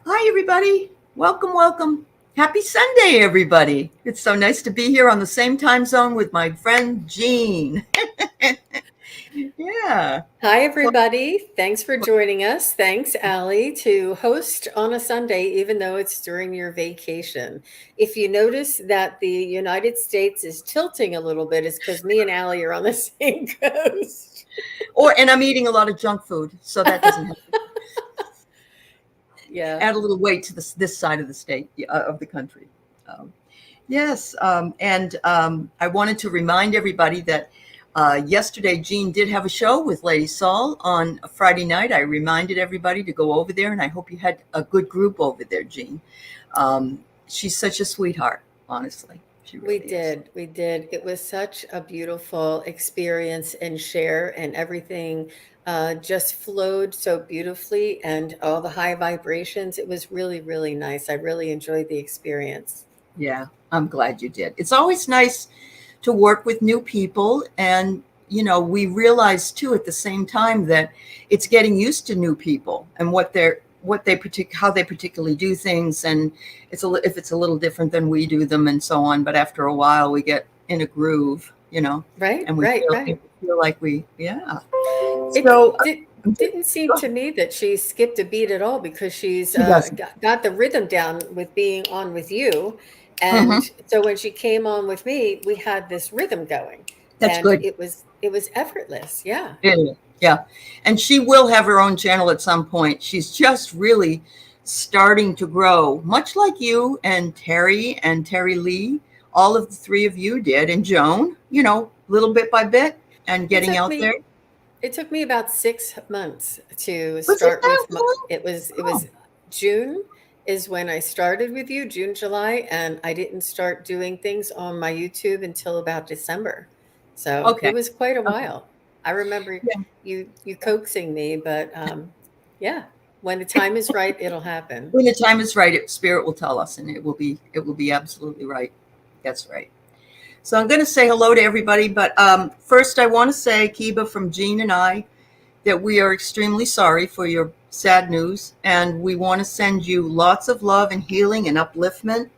Hi, everybody. Welcome, welcome. Happy Sunday, everybody. It's so nice to be here on the same time zone with my friend Jean. Yeah. Hi, everybody. Thanks for joining us. Thanks, Aley, to host on a Sunday, even though it's during your vacation. If you notice that the United States is tilting a little bit, it's because me and Aley are on the same coast. And I'm eating a lot of junk food, so that doesn't help. Yeah. Add a little weight to this side of the state, of the country. Um, yes. And I wanted to remind everybody that yesterday Jean did have a show with Lady Saul on a Friday night. I reminded everybody to go over there, and I hope you had a good group over there, Jean. She's such a sweetheart, honestly. She We really is. did. We did. It was such a beautiful experience and share, and everything just flowed so beautifully, and all the high vibrations. It was really, really nice. I really enjoyed the experience. Yeah, I'm glad you did. It's always nice to work with new people. And, we realize too at the same time that it's getting used to new people and how they particularly do things. And if it's a little different than we do them and so on. But after a while, we get in a groove, Right, and we right, feel, right. feel like yeah. It So didn't seem to me that she skipped a beat at all because she's she doesn't. got the rhythm down with being on with you. And Mhm. so when she came on with me, we had this rhythm going, That's and good. it was effortless. Yeah. Yeah, yeah. And she will have her own channel at some point. She's just really starting to grow, much like you and Terry Lee. All of the three of you did, and Joan, little bit by bit and It getting took out there. me it took me about 6 months to Was it start that with long? it was Oh, June is when I started with you, June, July, and I didn't start doing things on my YouTube until about December. So it okay. was quite a Okay. while. I remember Yeah. you coaxing me, but yeah, when the time is right, it'll happen. When the time is right, spirit will tell us, and it will be absolutely right. That's right. So I'm going to say hello to everybody, but first I want to say, Kiba, from Jean and I, that we are extremely sorry for your sad news, and we want to send you lots of love and healing and upliftment.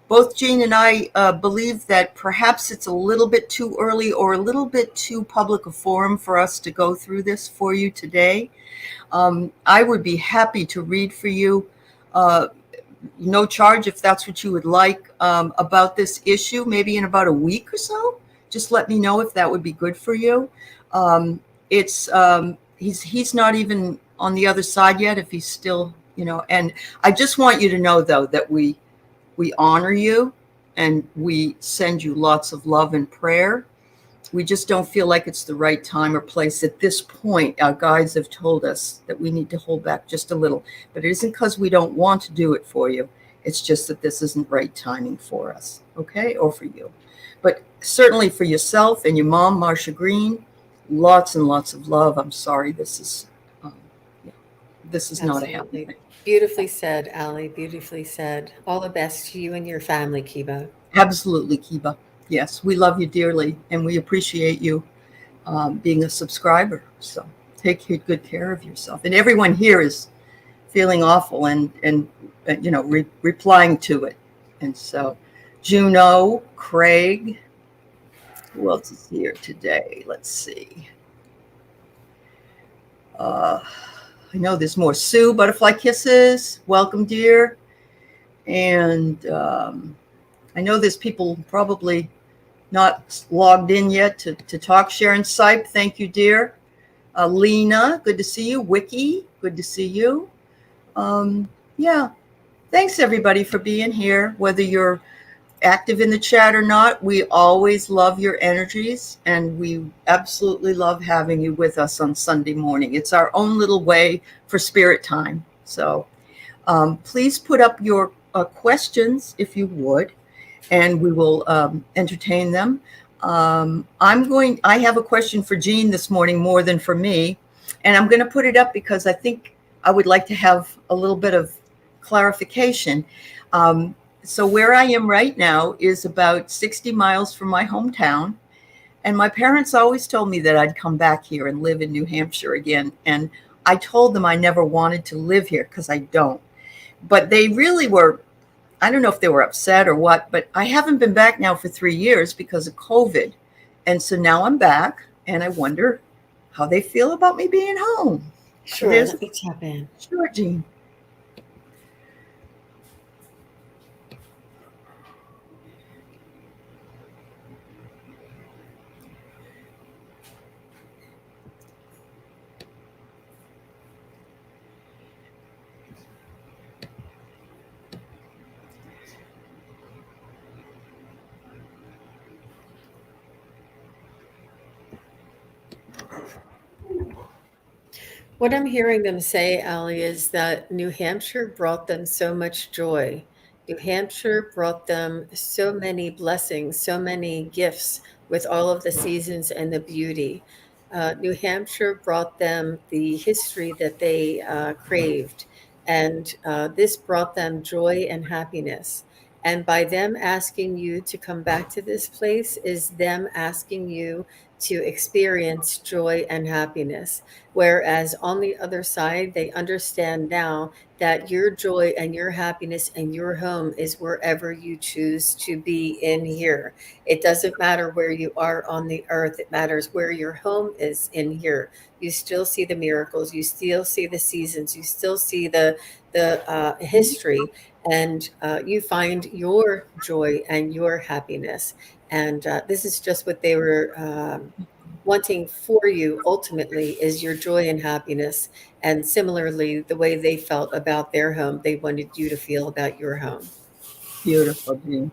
Both Jean and I believe that perhaps it's a little bit too early or a little bit too public a forum for us to go through this for you today. I would be happy to read for you, uh, no charge if that's what you would like, about this issue, maybe in about a week or so. Just let me know if that would be good for you. It's he's not even on the other side yet, if he's still, and I just want you to know, though, that we honor you and we send you lots of love and prayer. We just don't feel like it's the right time or place at this point. Our guides have told us that we need to hold back just a little, but it isn't because we don't want to do it for you. It's just that this isn't right timing for us, okay, or for you. But certainly for yourself and your mom, Marcia Green, lots and lots of love. I'm sorry, um, yeah, this is not a happy Absolutely. thing. Beautifully said, Ali. Beautifully said. All the best to you and your family, Kiba. Absolutely, Kiba. Yes, we love you dearly, and we appreciate you being a subscriber. So take good care of yourself. And everyone here is feeling awful and replying to it. And so Juno, Craig, who else is here today? Let's see. Uh, I know there's more. Sue, Butterfly Kisses, welcome, dear. And I know there's people probably not logged in yet to talk. Sharon Sipe, thank you, dear. Lena, good to see you. Wiki, good to see you. Yeah, thanks everybody for being here. Whether you're active in the chat or not, we always love your energies, and we absolutely love having you with us on Sunday morning. It's our own little way for spirit time. So please put up your questions if you would, and we will entertain them. I have a question for Jean this morning more than for me, and I'm going to put it up because I think I would like to have a little bit of clarification. So where I am right now is about 60 miles from my hometown. And my parents always told me that I'd come back here and live in New Hampshire again. And I told them I never wanted to live here because I don't. but they really were, I don't know if they were upset or what, but I haven't been back now for 3 years because of COVID. And so now I'm back and I wonder how they feel about me being home. So Sure, there's, let me tap in. sure, Jean. What I'm hearing them say, Allie, is that New Hampshire brought them so much joy. New Hampshire brought them so many blessings, so many gifts with all of the seasons and the beauty. New Hampshire brought them the history that they craved, and this brought them joy and happiness. And by them asking you to come back to this place is them asking you to experience joy and happiness. Whereas on the other side, they understand now that your joy and your happiness and your home is wherever you choose to be in here. It doesn't matter where you are on the earth, it matters where your home is in here. You still see the miracles, you still see the seasons, you still see the history, and you find your joy and your happiness. And this is just what they were wanting for you ultimately is your joy and happiness. And similarly, the way they felt about their home, they wanted you to feel about your home. Beautiful, Jean.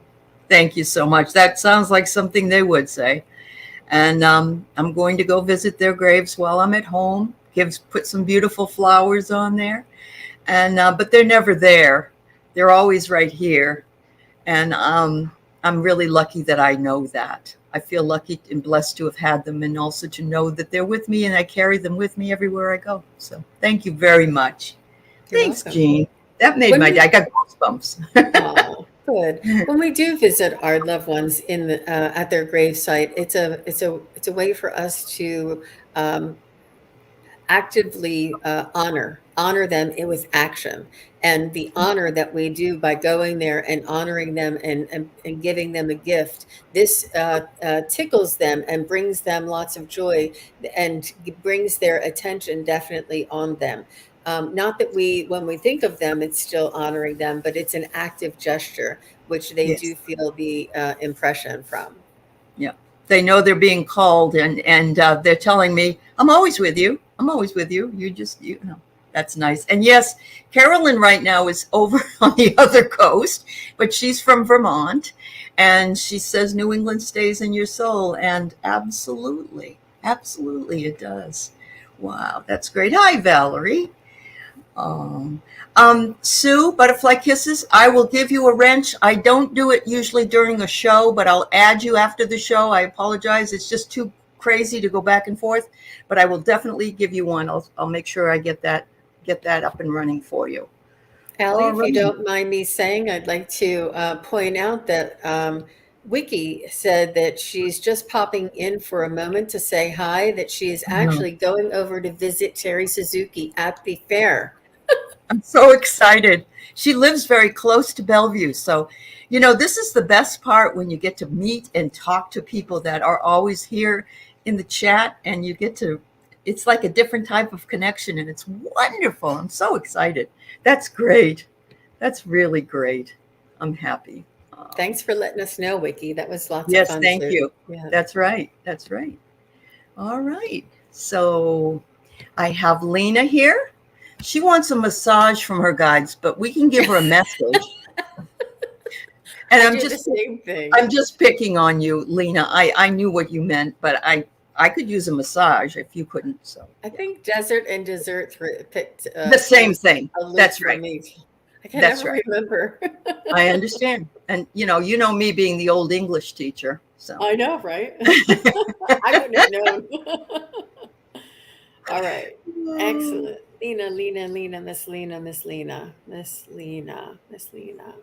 Thank you so much. That sounds like something they would say. And I'm going to go visit their graves while I'm at home. Put some beautiful flowers on there. And but they're never there. They're always right here. And I'm really lucky that I know that. I feel lucky and blessed to have had them, and also to know that they're with me and I carry them with me everywhere I go. So thank you very much. You're Thanks, welcome. Jean. That made my day. I got goosebumps. Oh, good. When we do visit our loved ones in the at their gravesite, it's a way for us to um, actively honor them with action, and the honor that we do by going there and honoring them and giving them a gift. This tickles them and brings them lots of joy, and brings their attention definitely on them. Not that we, when we think of them, it's still honoring them, but it's an active gesture which they do Yes. feel the impression from. Yeah. They know they're being called, and they're telling me, I'm always with you. I'm always with you. You know, that's nice. And yes, Carolyn right now is over on the other coast, but she's from Vermont, and she says New England stays in your soul. And absolutely, absolutely it does. Wow, that's great. Hi, Valerie. Um, Sue, Butterfly Kisses, I will give you a wrench. I don't do it usually during a show, but I'll add you after the show. I apologize. It's just too crazy to go back and forth, but I will definitely give you one. I'll make sure I get that up and running for you. Allie, All if you right. don't mind me saying, I'd like to point out that Wiki said that she's just popping in for a moment to say hi, that she is Oh, actually going over to visit Terry Suzuki at the fair. I'm so excited. She lives very close to Bellevue. So, this is the best part when you get to meet and talk to people that are always here in the chat, and it's like a different type of connection, and it's wonderful. I'm so excited. That's great. That's really great. I'm happy. Thanks for letting us know, Wiki. That was lots of Yes, fun thank too. you. Yeah. That's right. That's right. All right. So I have Lena here. She wants a massage from her guides, but we can give her a message. And I I'm do the just same thing. I'm just picking on you, Lena. I knew what you meant, but I could use a massage if you couldn't. So I yeah. think desert and dessert picked The same chose thing. a loop That's for right. me. I can That's never right. remember. I understand. And you know me being the old English teacher. So I know, right? I wouldn't have known. All right. Excellent. Lena, Lena, Lena, Miss Lena, Miss Lena, Miss Lena, Miss Lena.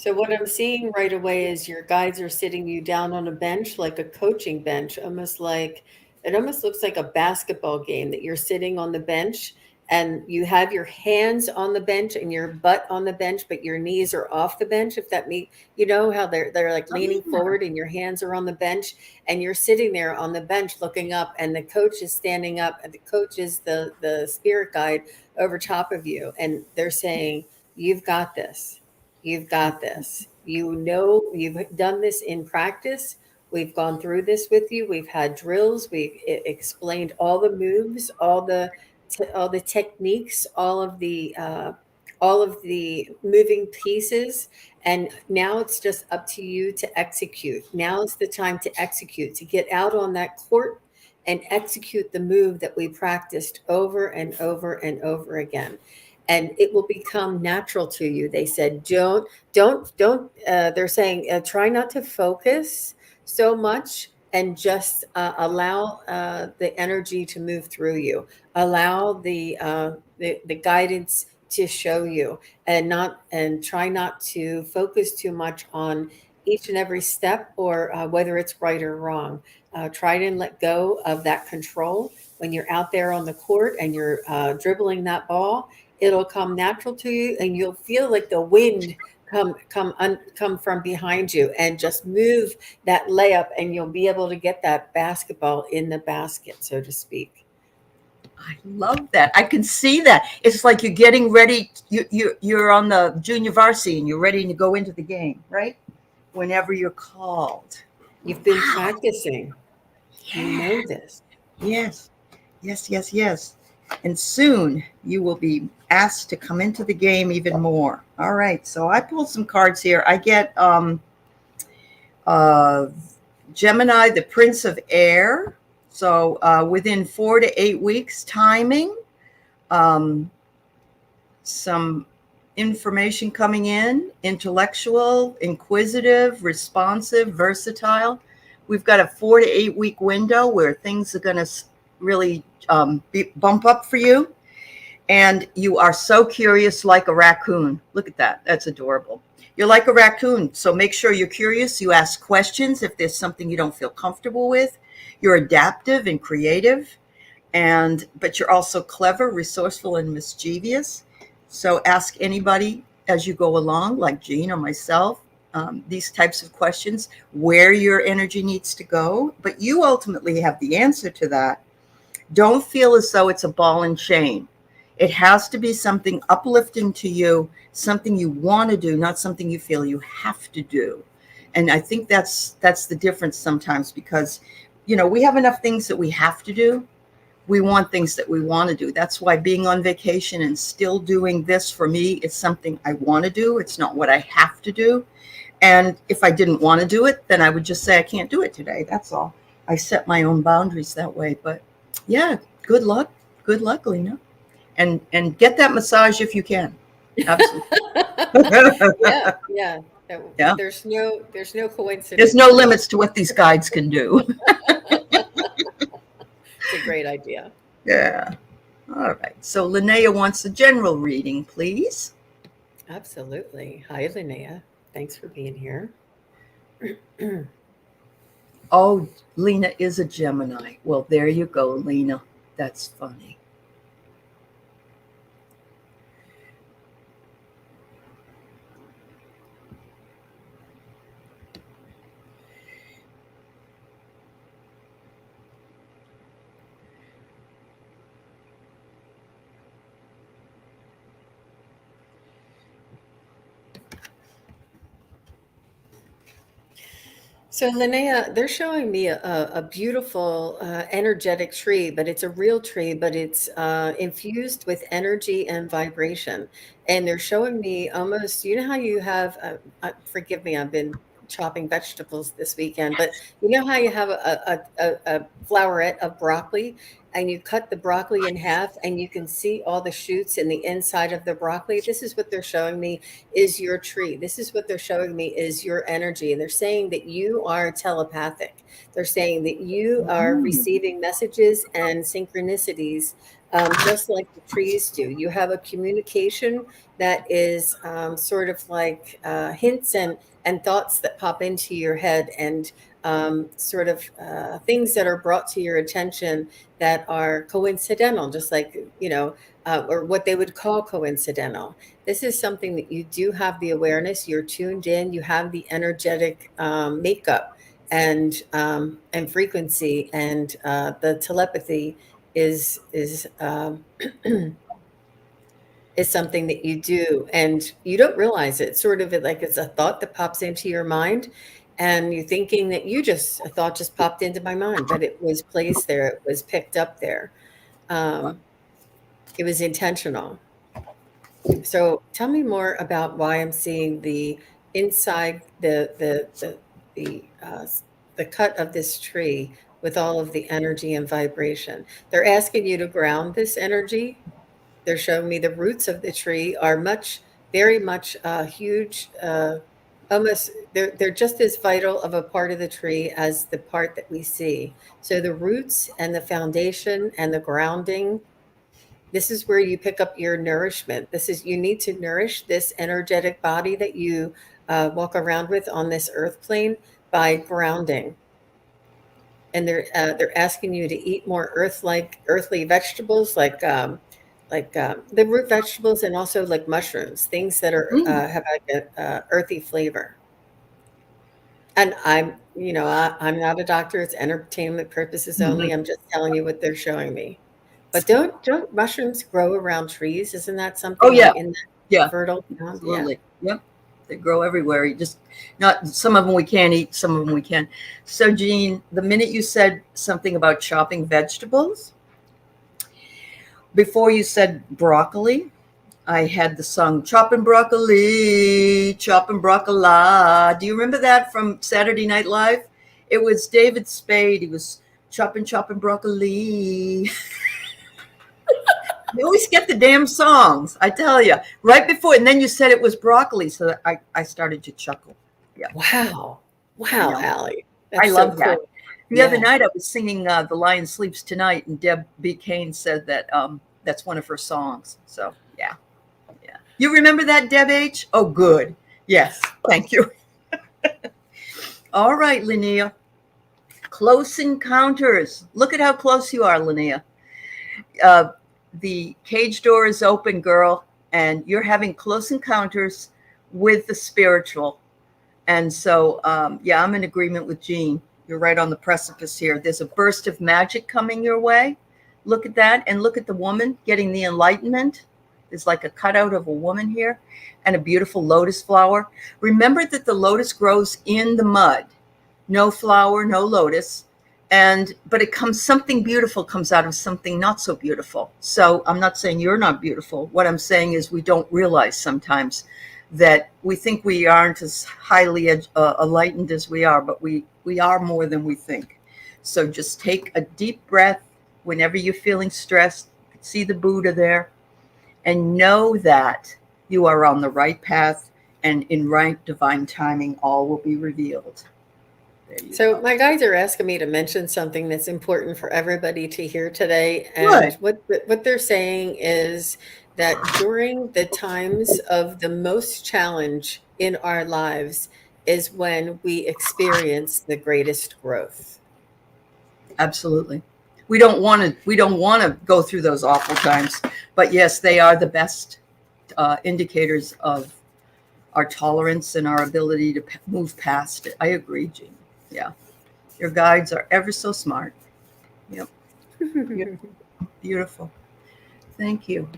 So what I'm seeing right away is your guides are sitting you down on a bench, like a coaching bench, almost like it almost looks like a basketball game that you're sitting on the bench and you have your hands on the bench and your butt on the bench, but your knees are off the bench. If that means, you know how they're like leaning forward and your hands are on the bench and you're sitting there on the bench looking up and the coach is standing up and the coach is the spirit guide over top of you and they're saying, "You've got this. You've got this. You know, you've done this in practice. We've gone through this with you. We've had drills. We've explained all the moves, all the techniques, all of the moving pieces. And now it's just up to you to execute. Now is the time to execute, to get out on that court and execute the move that we practiced over and over and over again, and it will become natural to you." They said, don't, they're saying, try not to focus so much and just allow the energy to move through you. Allow the guidance to show you and try not to focus too much on each and every step or whether it's right or wrong. Try to let go of that control when you're out there on the court and you're dribbling that ball. It'll come natural to you and you'll feel like the wind come from behind you and just move that layup and you'll be able to get that basketball in the basket, so to speak. I love that. I can see that. It's like you're getting ready. You're on the junior varsity and you're ready to go into the game, right? Whenever you're called. You've been practicing. You know this. Yes. Yes, yes, yes. And soon you will be asked to come into the game even more. All right. So I pulled some cards here. I get Gemini, the Prince of Air. So within 4 to 8 weeks timing, some information coming in, intellectual, inquisitive, responsive, versatile. We've got a 4 to 8 week window where things are going to really bump up for you. And you are so curious, like a raccoon. Look at that. That's adorable. You're like a raccoon. So make sure you're curious. You ask questions if there's something you don't feel comfortable with. You're adaptive and creative, but you're also clever, resourceful, and mischievous. So ask anybody as you go along, like Jean or myself, these types of questions, where your energy needs to go. But you ultimately have the answer to that. Don't feel as though it's a ball and chain. It has to be something uplifting to you, something you want to do, not something you feel you have to do. And I think that's the difference sometimes, because we have enough things that we have to do. We want things that we want to do. That's why being on vacation and still doing this for me is something I want to do. It's not what I have to do. And if I didn't want to do it, then I would just say I can't do it today. That's all. I set my own boundaries that way. But yeah, good luck. Good luck, Lena. And get that massage if you can. Absolutely. Yeah. Yeah. There's no coincidence. There's no limits to what these guides can do. It's a great idea. Yeah. All right. So Linnea wants a general reading, please. Absolutely. Hi, Linnea. Thanks for being here. Oh, Lena is a Gemini. Well, there you go, Lena. That's funny. So, Linnea, they're showing me a beautiful, energetic tree, but it's a real tree, but it's infused with energy and vibration. And they're showing me almost, you know how you have, forgive me, I've been chopping vegetables this weekend, but you know how you have a flowerette of broccoli and you cut the broccoli in half and you can see all the shoots in the inside of the broccoli? This is what they're showing me is your tree. This is what they're showing me is your energy. And they're saying that you are telepathic. They're saying that you are receiving messages and synchronicities just like the trees do. You have a communication that is sort of like hints and thoughts that pop into your head, and sort of things that are brought to your attention that are coincidental, just like, or what they would call coincidental. This is something that you do have the awareness, you're tuned in, you have the energetic makeup and frequency, and the telepathy is is something that you do, and you don't realize it. Sort of like it's a thought that pops into your mind, and you're thinking that a thought just popped into my mind, but it was placed there, it was picked up there. Wow. It was intentional. So tell me more about why I'm seeing the inside the cut of this tree with all of the energy and vibration. They're asking you to ground this energy. They're showing me the roots of the tree are very much huge. Almost, they're just as vital of a part of the tree as the part that we see. So the roots and the foundation and the grounding, this is where you pick up your nourishment. You need to nourish this energetic body that you walk around with on this earth plane by grounding. And they're asking you to eat more earthly vegetables, like the root vegetables, and also like mushrooms, things that are Mm, have like a earthy flavor. And I'm not a doctor. It's entertainment purposes only. mhm. I'm just telling you what they're showing me. But don't mushrooms grow around trees? Isn't that Oh something yeah, like in that yeah, fertile ground? Yeah. absolutely. Yep. They grow everywhere. You just not some of them we can't eat, some of them we can. So Jean, the minute you said something about chopping vegetables, before you said broccoli, I had the song Chopping Broccoli. Do you remember that from Saturday Night Live? It was David Spade. He was chopping broccoli. You always get the damn songs, I tell you. Right before, and then you said it was broccoli, so that I started to chuckle. Yeah, Wow. I Wow, know. Allie. I That's so love that. cool. The other Yeah. night I was singing The Lion Sleeps Tonight, and Deb B. Kane said that that's one of her songs. So, yeah, yeah. You remember that, Deb H? Oh, good. Yes, thank you. All right, Linnea. Close encounters. Look at how close you are, Linnea. Uh, the cage door is open, girl, and you're having close encounters with the spiritual. And so, yeah, I'm in agreement with Jean. You're right on the precipice here. There's a burst of magic coming your way. Look at that. And look at the woman getting the enlightenment. There's like a cutout of a woman here and a beautiful lotus flower. Remember that the lotus grows in the mud. No flower, no lotus. But something beautiful comes out of something not so beautiful. So I'm not saying you're not beautiful. What I'm saying is we don't realize sometimes that we think we aren't as highly enlightened as we are, but we are more than we think. So just take a deep breath whenever you're feeling stressed. See the Buddha there, and know that you are on the right path, and in right divine timing, all will be revealed. There you So go. my guides are asking me to mention something that's important for everybody to hear today. And Good. what they're saying is that during the times of the most challenge in our lives is when we experience the greatest growth. Absolutely. We don't want to go through those awful times, but yes, they are the best indicators of our tolerance and our ability to move past it. I agree, Jean. Yeah. Your guides are ever so smart. Yep. Beautiful. Thank you.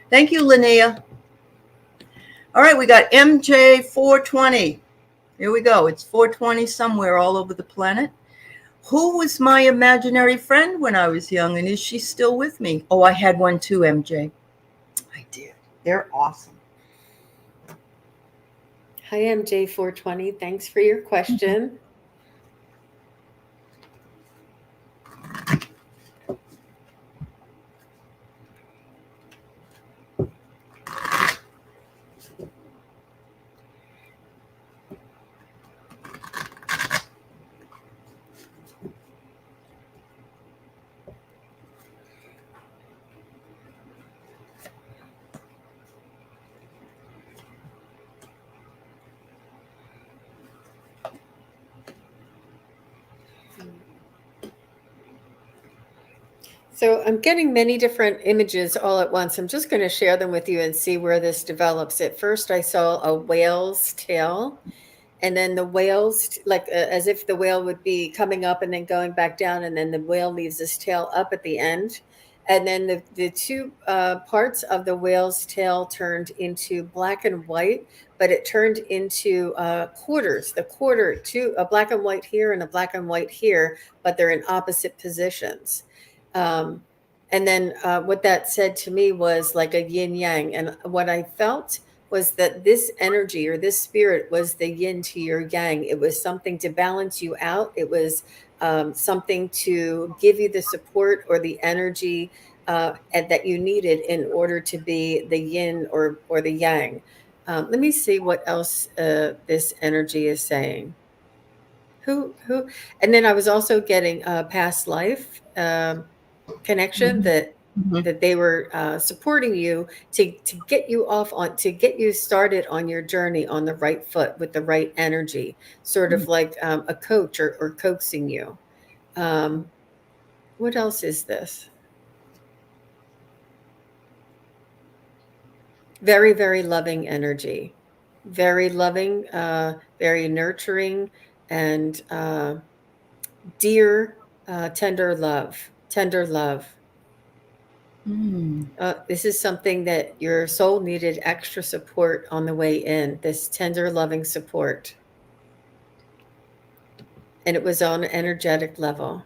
Thank you, Linnea. All right, we got MJ 420. Here we go. It's 420 somewhere all over the planet. Who was my imaginary friend when I was young, and is she still with me? Oh, I had one too, MJ. I did. They're awesome. Hi, MJ420. Thanks for your question. So I'm getting many different images all at once. I'm just going to share them with you and see where this develops. At first, I saw a whale's tail, and then the whales, like as if the whale would be coming up and then going back down, and then the whale leaves his tail up at the end. And then the two parts of the whale's tail turned into black and white, but it turned into quarters. The quarter, two, a black and white here and a black and white here, but they're in opposite positions. Um, and then what that said to me was like a yin yang. And what I felt was that this energy or this spirit was the yin to your yang. It was something to balance you out. It was something to give you the support or the energy and that you needed in order to be the yin or the yang. Let me see what else this energy is saying. Who, and then I was also getting a past life connection that they were supporting you to get you off on, to get you started on your journey on the right foot with the right energy, sort of like a coach or coaxing you. What else is this? Very, very loving energy, very loving, very nurturing, and dear, tender love, tender love. This is something that your soul needed extra support on the way in, this tender, loving support. And it was on an energetic level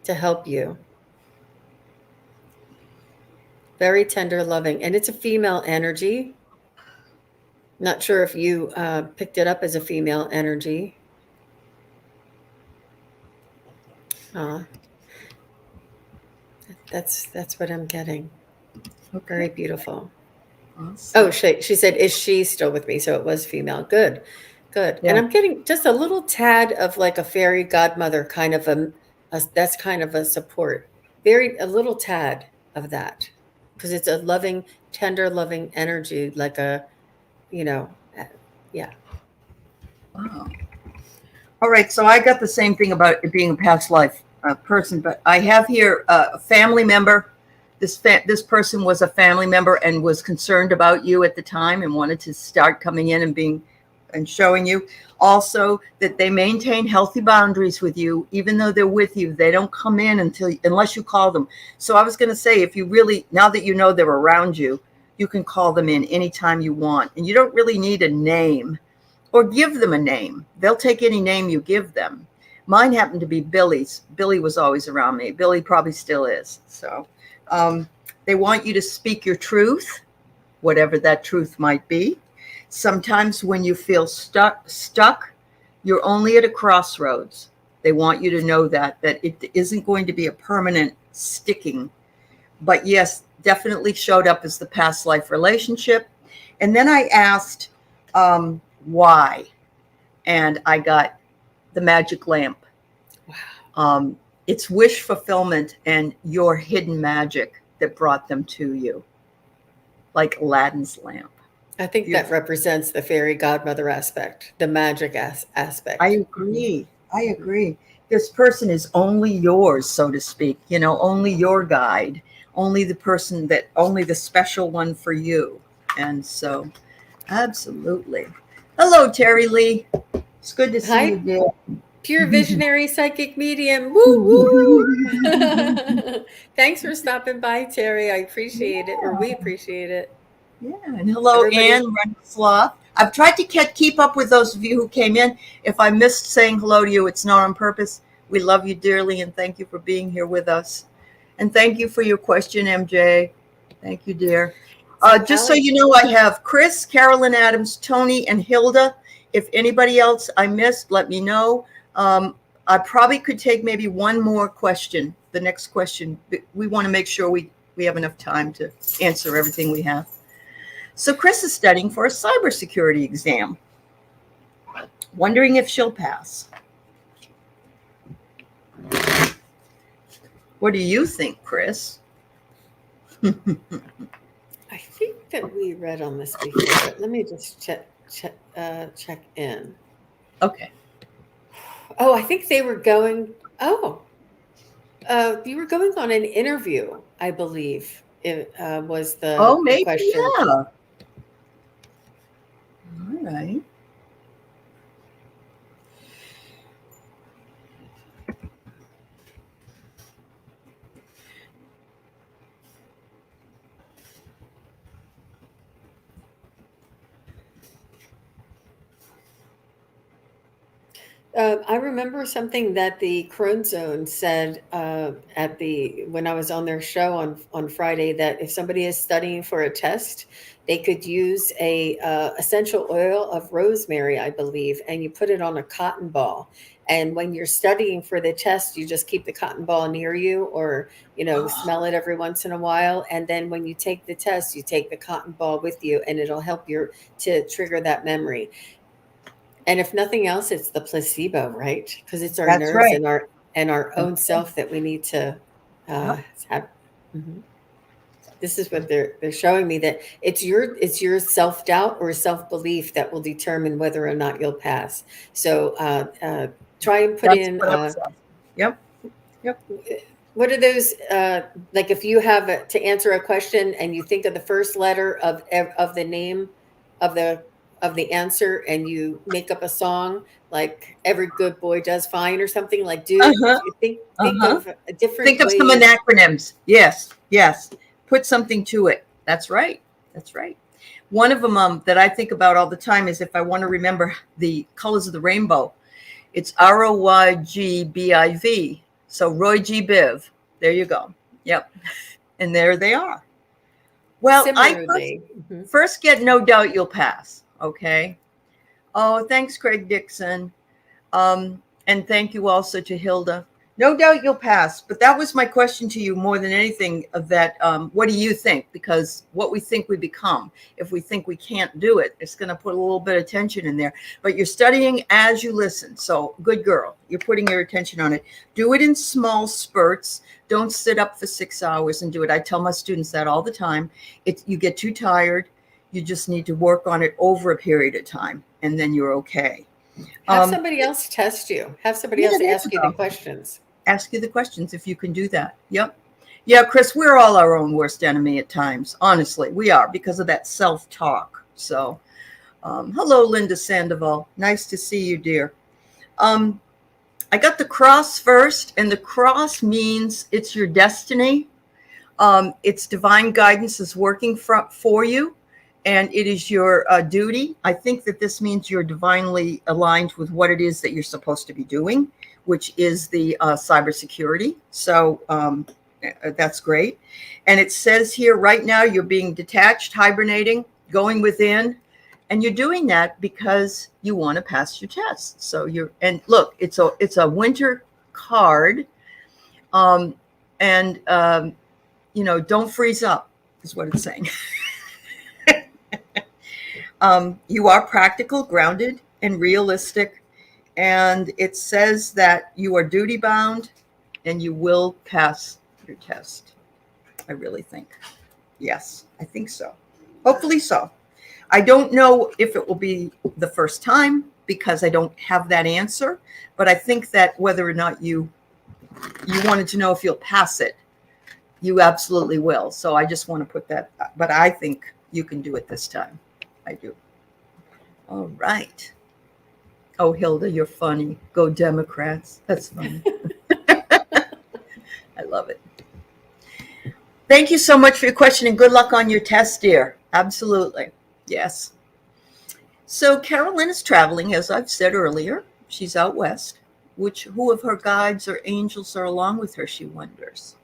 to help you. Very tender, loving. And it's a female energy. Not sure if you picked it up as a female energy. That's what I'm getting. Okay. Very beautiful. Awesome. Oh, she said, is she still with me? So it was female. Good. Yeah. And I'm getting just a little tad of like a fairy godmother kind of that's kind of a support. A little tad of that, because it's a loving, tender, loving energy, like a, yeah. Wow. All right. So I got the same thing about it being a past life person, but I have here a family member. This person was a family member and was concerned about you at the time and wanted to start coming in and showing you also that they maintain healthy boundaries with you. Even though they're with you, they don't come in unless you call them. So I was going to say, if you really, now that you know they're around you, you can call them in anytime you want. And you don't really need a name or give them a name. They'll take any name you give them. Mine happened to be Billy's. Billy was always around me. Billy probably still is. So they want you to speak your truth, whatever that truth might be. Sometimes when you feel stuck, you're only at a crossroads. They want you to know that it isn't going to be a permanent sticking. But yes, definitely showed up as the past life relationship. And then I asked why, and I got the magic lamp. Wow. It's wish fulfillment and your hidden magic that brought them to you, like Aladdin's lamp. I think that represents the fairy godmother aspect, the magic aspect. I agree. This person is only yours, so to speak, only your guide, only the special one for you. And so, absolutely. Hello, Terry Lee. It's good to see you, dear. Pure visionary psychic medium. Woo woo. Thanks for stopping by, Terry. I appreciate it, or we appreciate it. Yeah, and hello, Anne Renslaw. I've tried to keep up with those of you who came in. If I missed saying hello to you, it's not on purpose. We love you dearly, and thank you for being here with us. And thank you for your question, MJ. Thank you, dear. Just so you know, I have Chris, Carolyn Adams, Tony, and Hilda. If anybody else I missed, let me know. I probably could take maybe one more question, the next question. We want to make sure we have enough time to answer everything we have. So Chris is studying for a cybersecurity exam, wondering if she'll pass. What do you think, Chris? I think that we read on this before, but let me just check in. Okay. Oh, I think they were going. Oh, You were going on an interview, I believe. It was Oh, the maybe, question. yeah. All right. I remember something that the Crone Zone said at the when I was on their show on Friday, that if somebody is studying for a test, they could use a essential oil of rosemary, I believe, and you put it on a cotton ball. And when you're studying for the test, you just keep the cotton ball near you, or smell it every once in a while. And then when you take the test, you take the cotton ball with you, and it'll help you to trigger that memory. And if nothing else, it's the placebo, right? Because it's our That's nerves right. and our That's own right. self that we need to Yep. have. Mhm. This is what they're showing me, that it's your self doubt or self belief that will determine whether or not you'll pass. So try and put That's in. what I'm saying. Yep. Yep. What are those like? If you have to answer a question and you think of the first letter of the name of the answer, and you make up a song like "Every Good Boy Does Fine" or something, like, Uh-huh. think Uh-huh. of different Think of some ways. acronyms. Yes. Yes. Put something to it. That's right. That's right. One of them that I think about all the time is if I want to remember the colors of the rainbow, it's ROYGBIV. So Roy G. Biv. There you go. Yep. And there they are. Well, I first, Similarly. Mhm. first get no doubt you'll pass. Okay. Oh, thanks, Craig Dixon. And thank you also to Hilda. No doubt you'll pass. But that was my question to you more than anything, of that, what do you think? Because what we think we become. If we think we can't do it, it's going to put a little bit of tension in there. But you're studying as you listen. So good girl. You're putting your attention on it. Do it in small spurts. Don't sit up for 6 hours and do it. I tell my students that all the time. You get too tired. You just need to work on it over a period of time, and then you're okay. Have somebody else test you. Have somebody Yeah, else there ask you you the go. questions. Ask you the questions if you can do that. Yep. Yeah, Chris, we're all our own worst enemy at times. Honestly, we are, because of that self-talk. So, hello, Linda Sandoval. Nice to see you, dear. Um, I got the cross first, and the cross means it's your destiny. It's divine guidance is working for you, and it is your duty. I think that this means you're divinely aligned with what it is that you're supposed to be doing, which is the cybersecurity. So that's great. And it says here right now you're being detached, hibernating, going within, and you're doing that because you want to pass your test. So and look, it's a winter card, um, and don't freeze up, is what it's saying. You are practical, grounded, and realistic. And it says that you are duty bound and you will pass your test. I really think. Yes, I think so. Hopefully so. I don't know if it will be the first time because I don't have that answer, but I think that whether or not you wanted to know if you'll pass it, you absolutely will. So I just want to put that, but I think you can do it this time. I do. All right. Oh, Hilda, you're funny. Go Democrats. That's funny. I love it. Thank you so much for your question, and good luck on your test, dear. Absolutely. Yes. So Carolyn is traveling, as I've said earlier. She's out west. Who of her guides or angels are along with her, she wonders.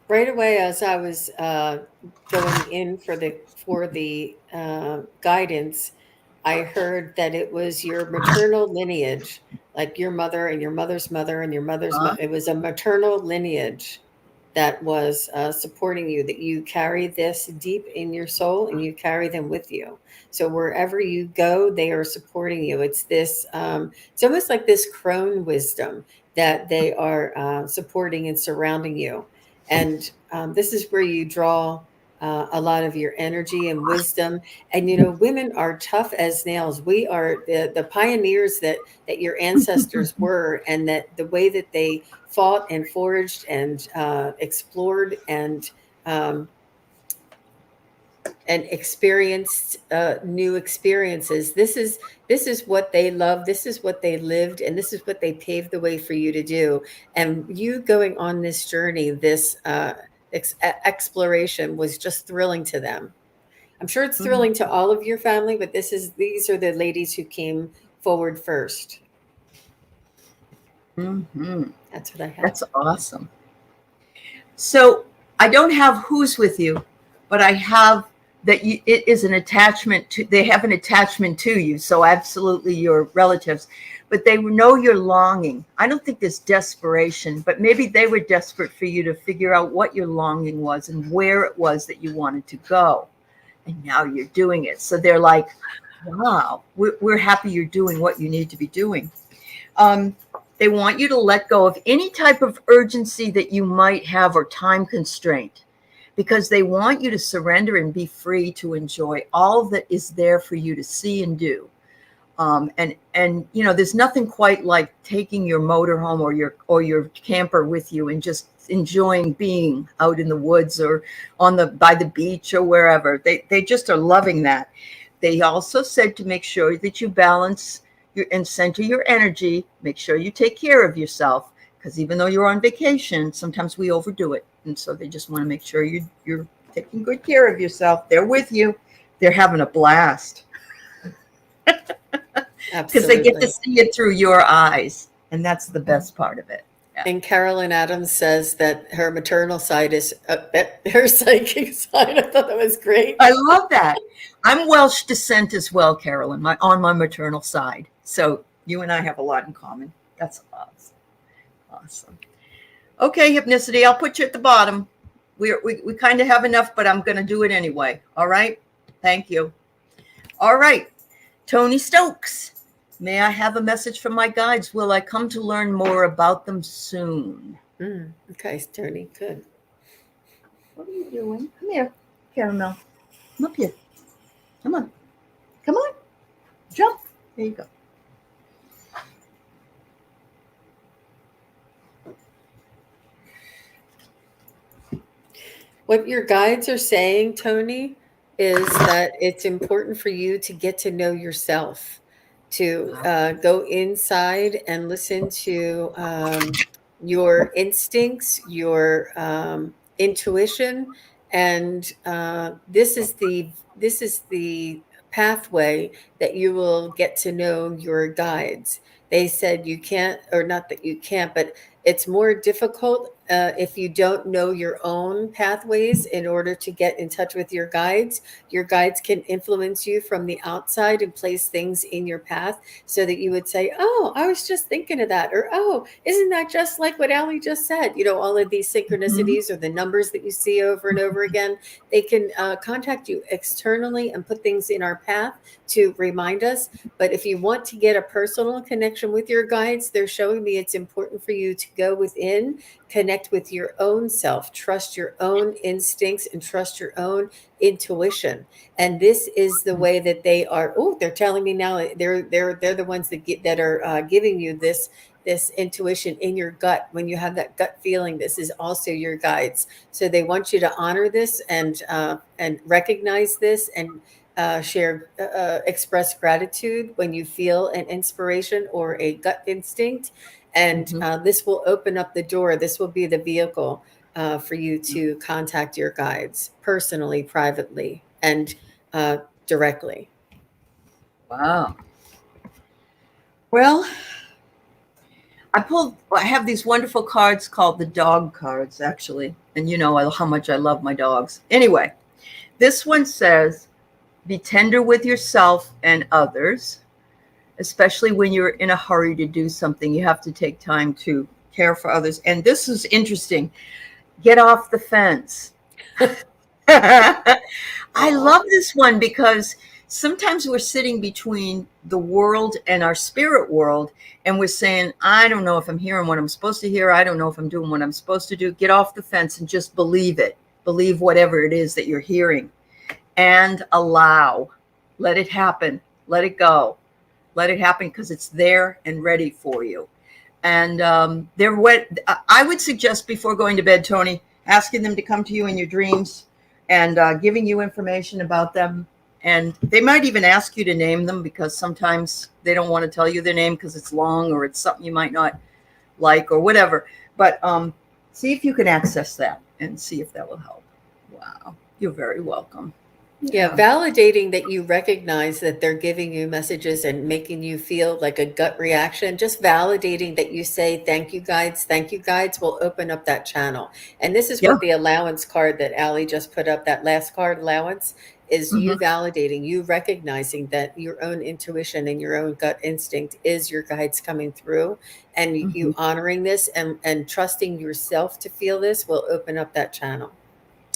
Right away, as I was going in for the guidance, I heard that it was your maternal lineage, like your mother and your mother's mother and your mother's Huh? mother. It was a maternal lineage that was supporting you, that you carry this deep in your soul and you carry them with you. So wherever you go, they are supporting you. It's almost like this crone wisdom that they are supporting and surrounding you. And this is where you draw a lot of your energy and wisdom. And, women are tough as nails. We are the pioneers that your ancestors were, and that the way that they fought and foraged and explored um, and experienced new experiences. This is what they loved. This is what they lived, and this is what they paved the way for you to do. And you going on this journey, this exploration, was just thrilling to them. I'm sure it's thrilling to all of your family, but these are the ladies who came forward first. That's what I have. That's awesome. So I don't have who's with you, but I have that it is an attachment to, they have an attachment to you. So absolutely your relatives, but they know you're longing. I don't think there's desperation, but maybe they were desperate for you to figure out what your longing was and where it was that you wanted to go. And now you're doing it. So they're like, wow, we're happy you're doing what you need to be doing. They want you to let go of any type of urgency that you might have or time constraint, because they want you to surrender and be free to enjoy all that is there for you to see and do. And there's nothing quite like taking your motorhome or your camper with you and just enjoying being out in the woods or by the beach or wherever. They just are loving that. They also said to make sure that you balance and center your energy. Make sure you take care of yourself, because even though you're on vacation, sometimes we overdo it. And so they just want to make sure you're taking good care of yourself. They're with you. They're having a blast. Because they get to see it through your eyes. And that's the best part of it. Yeah. And Carolyn Adams says that her maternal side is her psychic side. I thought that was great. I love that. I'm Welsh descent as well, Carolyn, on my maternal side. So you and I have a lot in common. That's awesome. Awesome. Okay, Hypnicity, I'll put you at the bottom. We kind of have enough, but I'm going to do it anyway. All right? Thank you. All right. Tony Stokes, may I have a message from my guides? Will I come to learn more about them soon? Okay, Tony, good. What are you doing? Come here, Caramel. Come up here. Come on. Come on. Jump. There you go. What your guides are saying, Tony, is that it's important for you to get to know yourself, to go inside and listen to your instincts, your intuition, and this is the pathway that you will get to know your guides. They said you can't, or not that you can't, but it's more difficult if you don't know your own pathways in order to get in touch with your guides. Your guides can influence you from the outside and place things in your path so that you would say, oh, I was just thinking of that. Or, oh, isn't that just like what Aley just said? All of these synchronicities or the numbers that you see over and over again, they can contact you externally and put things in our path to remind us. But if you want to get a personal connection with your guides, they're showing me it's important for you to go within, connect with your own self, trust your own instincts, and trust your own intuition. And this is the way that they are. Oh, they're telling me now they're the ones that are giving you this intuition in your gut. When you have that gut feeling, this is also your guides. So they want you to honor this and recognize this and express gratitude when you feel an inspiration or a gut instinct. And this will open up the door. This will be the vehicle for you to contact your guides personally, privately, and directly. Wow. Well, I have these wonderful cards called the dog cards, actually. And you know how much I love my dogs. Anyway, this one says, be tender with yourself and others. Especially when you're in a hurry to do something, you have to take time to care for others. And this is interesting. Get off the fence. I love this one because sometimes we're sitting between the world and our spirit world, and we're saying, I don't know if I'm hearing what I'm supposed to hear. I don't know if I'm doing what I'm supposed to do. Get off the fence and just believe it. Believe whatever it is that you're hearing, and allow. Let it happen. Let it go. Let it happen, because it's there and ready for you. And I would suggest, before going to bed, Tony, asking them to come to you in your dreams and giving you information about them. And they might even ask you to name them, because sometimes they don't want to tell you their name because it's long, or it's something you might not like, or whatever. But see if you can access that and see if that will help. Wow. You're very welcome. Yeah, validating that you recognize that they're giving you messages and making you feel like a gut reaction. Just validating that you say, thank you guides will open up that channel. And this is what the allowance card that Aley just put up, that last card, allowance, is you validating, you recognizing that your own intuition and your own gut instinct is your guides coming through, and you honoring this and trusting yourself to feel this will open up that channel.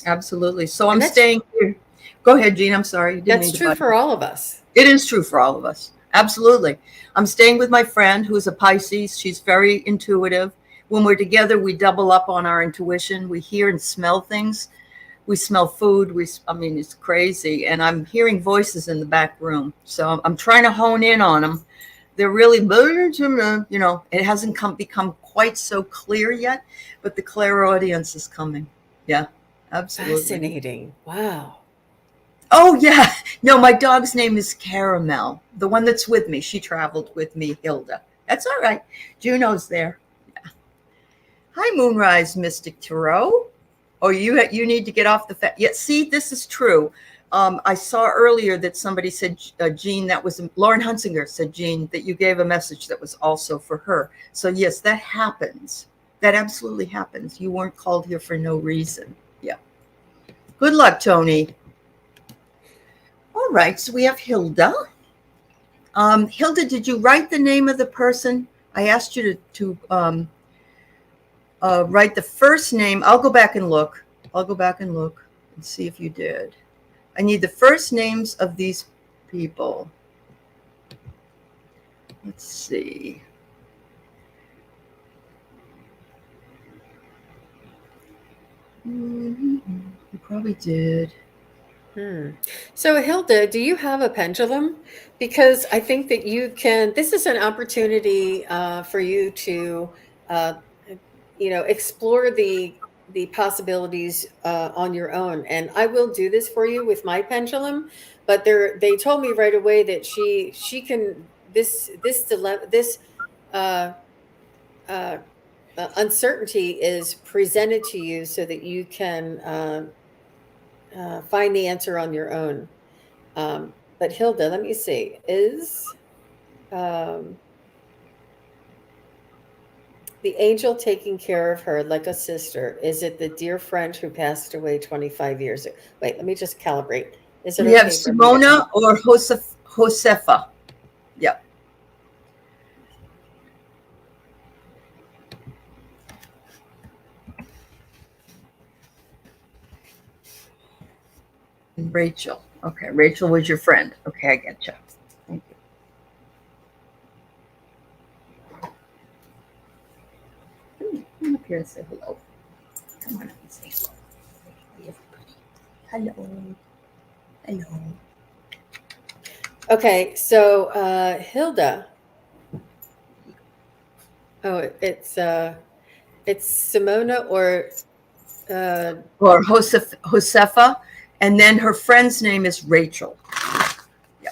Absolutely. So I'm staying here. Go ahead, Jean. I'm sorry. That's true for all of us. It is true for all of us. Absolutely. I'm staying with my friend who's a Pisces. She's very intuitive. When we're together, we double up on our intuition. We hear and smell things. We smell food. I mean, it's crazy. And I'm hearing voices in the back room. So I'm trying to hone in on them. They're really, you know, it hasn't become quite so clear yet, but the clairaudience is coming. Yeah, absolutely. Fascinating. Wow. Oh, yeah. No, my dog's name is Caramel. The one that's with me. She traveled with me, Hilda. That's all right. Juno's there. Yeah. Hi, Moonrise Mystic Tarot. Oh, you need to get off the fence. Yeah, see, this is true. I saw earlier that somebody said, Jean, that was Lauren Hunsinger said, Jean, that you gave a message that was also for her. So, yes, that happens. That absolutely happens. You weren't called here for no reason. Yeah. Good luck, Tony. All right, so we have Hilda. Hilda, did you write the name of the person? I asked you to write the first name. I'll go back and look. And see if you did. I need the first names of these people. Let's see. You probably did. So Hilda, do you have a pendulum? Because I think that this is an opportunity for you to, explore the possibilities on your own. And I will do this for you with my pendulum, but they told me right away that she can, this uncertainty is presented to you so that you can find the answer on your own. But Hilda, let me see, is the angel taking care of her like a sister? Is it the dear friend who passed away 25 years ago? Wait, let me just calibrate. Is it we have Simona or Josefa? Yeah. Rachel. Okay, Rachel was your friend. Okay, I get you. Thank you. Come up here and say hello. Come on up and say hello. Everybody. Hello. Hello. Okay, so Hilda. Oh, it's Simona or Josefa, and then her friend's name is Rachel. Yeah.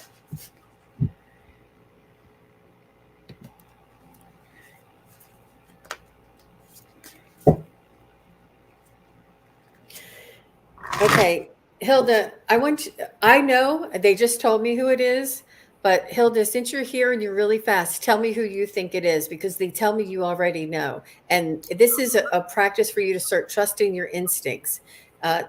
Okay, Hilda, I know they just told me who it is, but Hilda, since you're here and you're really fast, tell me who you think it is, because they tell me you already know. And this is a practice for you to start trusting your instincts.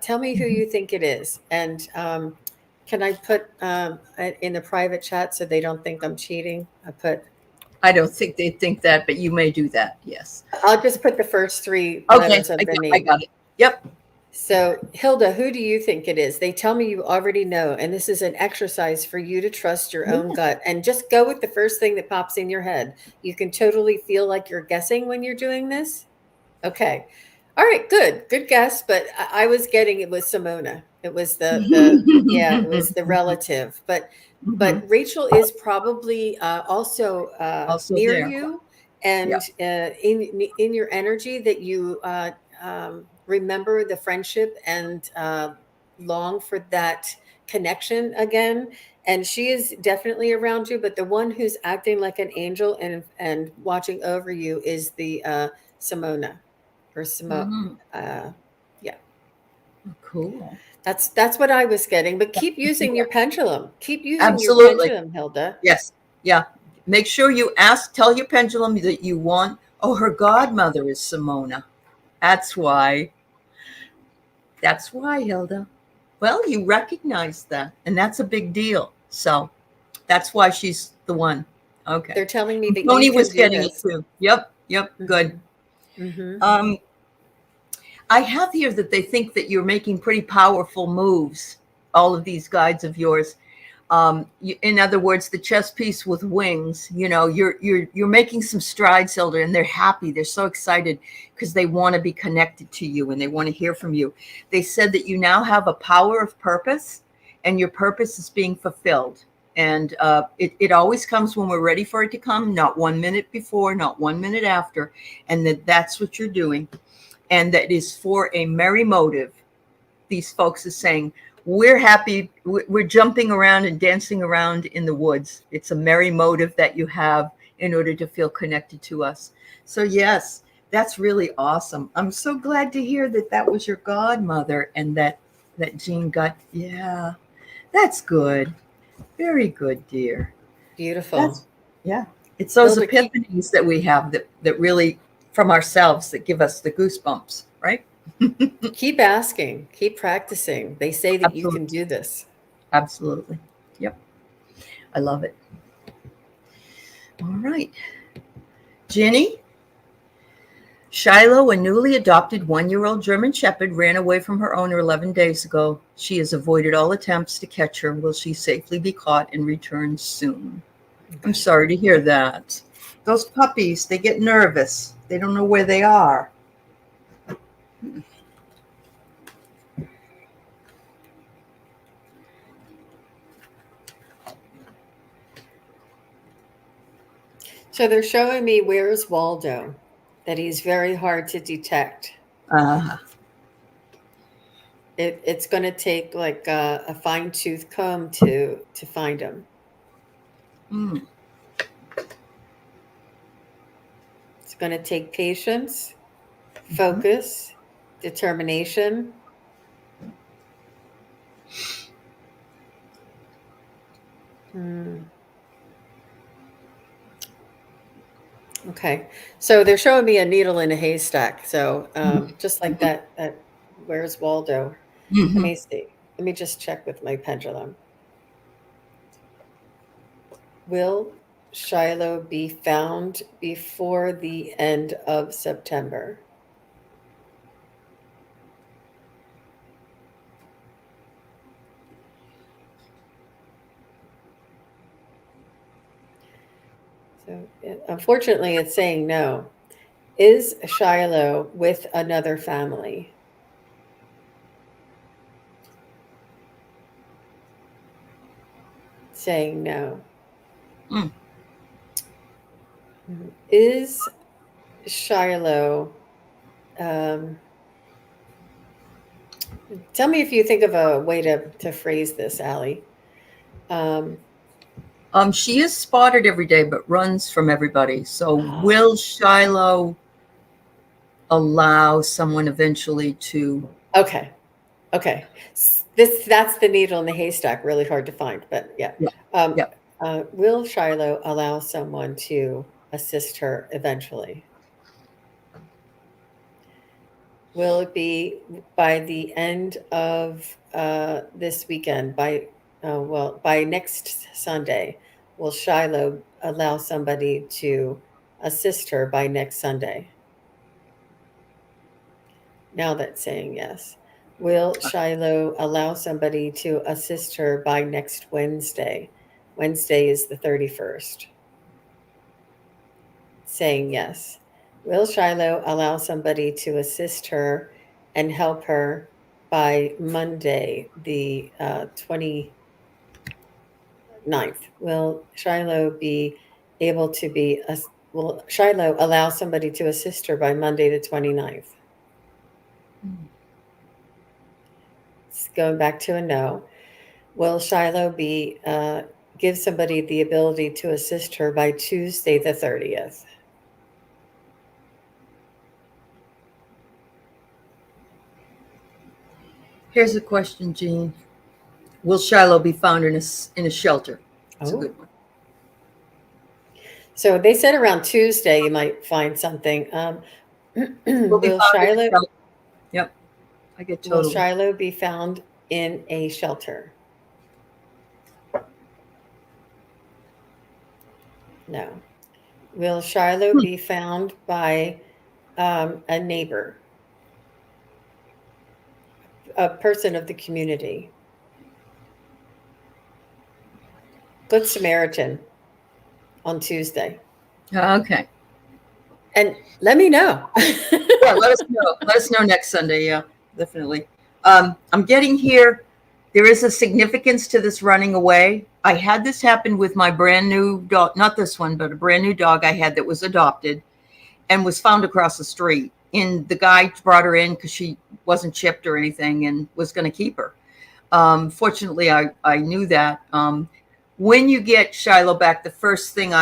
Tell me who you think it is. And can I put in the private chat so they don't think I'm cheating? I don't think they think that, but you may do that. Yes. I'll just put the first three letters of the name. I got it. Yep. So, Hilda, who do you think it is? They tell me you already know, and this is an exercise for you to trust your own Yeah. gut and just go with the first thing that pops in your head. You can totally feel like you're guessing when you're doing this. Okay. All right, good. Good guess, but I was getting it was Simona. It was the yeah, it was the relative. But Mhm. Rachel is probably also Also near there. you Yeah. and in your energy that you remember the friendship and long for that connection again. And she is definitely around you, but the one who's acting like an angel and watching over you is the Simona or Simo. Mhm. Uh, yeah, Cool. that's what I was getting. But keep using your pendulum. Keep using your Absolutely. pendulum, Hilda. Yes. Yeah. Make sure you tell your pendulum that you want, oh, her godmother is Simona. That's why. That's why, Hilda. Well, you recognize that, and that's a big deal. So that's why she's the one. Okay. They're telling me that you Tony can was do getting it this. too. Yep. Yep. Good. Hmm. Hmm. Um, I have here that they think that you're making pretty powerful moves, all of these guides of yours. In other words, the chess piece with wings, you're making some strides, Hilda, and they're happy. They're so excited because they want to be connected to you and they want to hear from you. They said that you now have a power of purpose and your purpose is being fulfilled. And it always comes when we're ready for it to come, not 1 minute before, not 1 minute after, and that's what you're doing. And that is for a merry motive. These folks are saying, we're happy, we're jumping around and dancing around in the woods. It's a merry motive that you have in order to feel connected to us. So yes, that's really awesome. I'm so glad to hear that that was your godmother and that Jean got, yeah, that's good. Very good, dear. Beautiful. That's, yeah. It's those Hilda, keep epiphanies that we have that really from ourselves that give us the goosebumps, right? keep asking, keep practicing. They say that you can Absolutely. do this. Absolutely. Yep. I love it. All right. Jenny, Shiloh, a newly adopted 1-year-old German Shepherd, ran away from her owner 11 days ago. She has avoided all attempts to catch her. Will she safely be caught and return soon? I'm Okay. sorry to hear that. Those puppies, they get nervous. They don't know where they are. So they're showing me where's Waldo, that he's very hard to detect. Uh, It's going to take like a fine tooth comb to find him. mm, It's going to take patience, mhm. focus, determination. Hmm. Okay, so they're showing me a needle in a haystack. So just like that, where's Waldo? Let Mhm. me see. Let me just check with my pendulum. Will Shiloh be found before the end of September? So unfortunately, it's saying no. Is Shiloh with another family? Saying no. Mm. Is Shiloh, um, tell me if you think of a way to phrase this, Aley. Um, She is spotted every day, but runs from everybody. So, ah, will Shiloh allow someone eventually to? okay. Okay. That's the needle in the haystack, really hard to find, but yeah. Yeah, Um, yeah. will Shiloh allow someone to assist her eventually? Will it be by the end of this weekend? By next Sunday, will Shiloh allow somebody to assist her by next Sunday? Now that's saying yes. Will Shiloh allow somebody to assist her by next Wednesday? Wednesday is the 31st. Saying yes. Will Shiloh allow somebody to assist her and help her by Monday, the 29th? Will Shiloh be able to be, will Shiloh allow somebody to assist her by Monday, the 29th? It's going back to a no. Will Shiloh be give somebody the ability to assist her by Tuesday, the 30th? Here's a question, Jean. Will Shiloh be found in a shelter? That's a good one. So they said around Tuesday you might find something. Will Shiloh? Yep, I get Will totally. Shiloh be found in a shelter? No. Will Shiloh be found by a neighbor, a person of the community? Good Samaritan on Tuesday. Okay. And let me know. Yeah, let us know. Let us know next Sunday. Yeah, definitely. I'm getting here. There is a significance to this running away. I had this happen with my brand new dog, not this one, but a brand new dog I had that was adopted and was found across the street. And the guy brought her in because she wasn't chipped or anything and was going to keep her. Fortunately, I knew that. When you get Shiloh back, the first thing